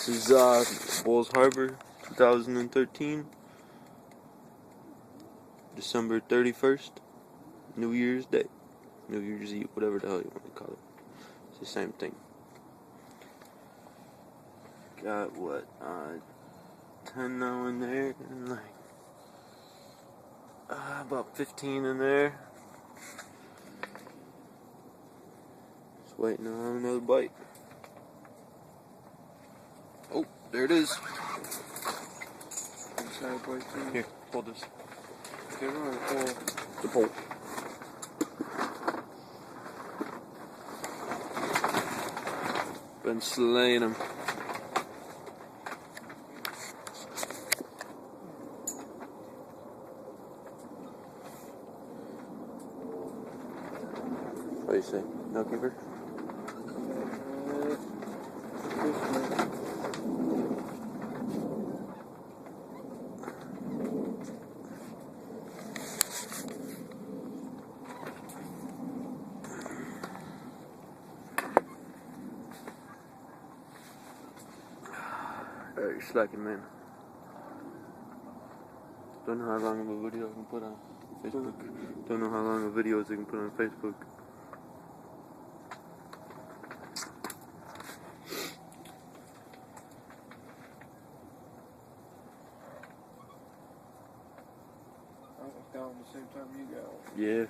This is Bulls Harbor, 2013, December 31st, New Year's Day, New Year's Eve, whatever the hell you want to call it. It's the same thing. Got what, 10 now in there, and like, about 15 in there. Just waiting on another bite. Oh, there it is. Here, hold this. The pole. Been slaying them. What do you say? No keeper? Alright, you're slacking, man. Don't know how long of a video I can put on Facebook. Don't know how long of videos I can put on Facebook. I was down the same time you got. Yeah.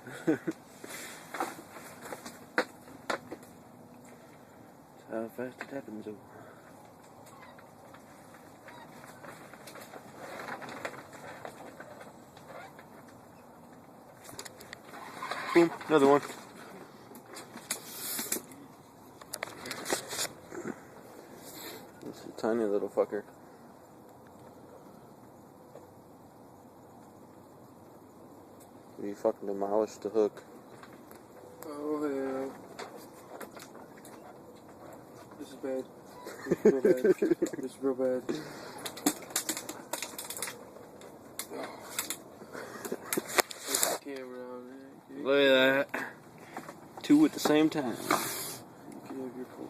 That's how fast it happens, though. Boom, another one. It's a tiny little fucker. You fucking demolished the hook. Oh hell. This is bad. This is real bad. This is real bad. There's the camera on there. Look at that. Two at the same time. You have your phone.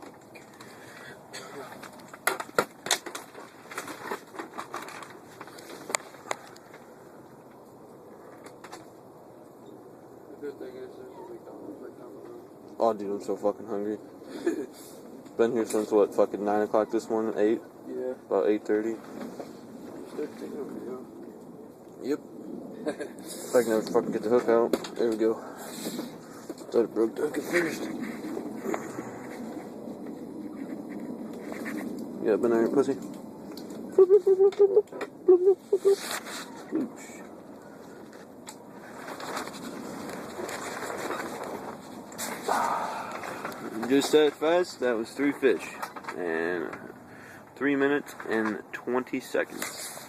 The good thing is there's a McDonald's right down the road. Oh, dude, I'm so fucking hungry. Been here since what, fucking 9 o'clock this morning? 8? Yeah. About 8:30. Start taking a video. Yep. If I can never fucking get the hook out. There we go. Thought it broke the hook at first. Yeah, been on your pussy. Just that fast, that was 3 fish. And 3 minutes and 20 seconds.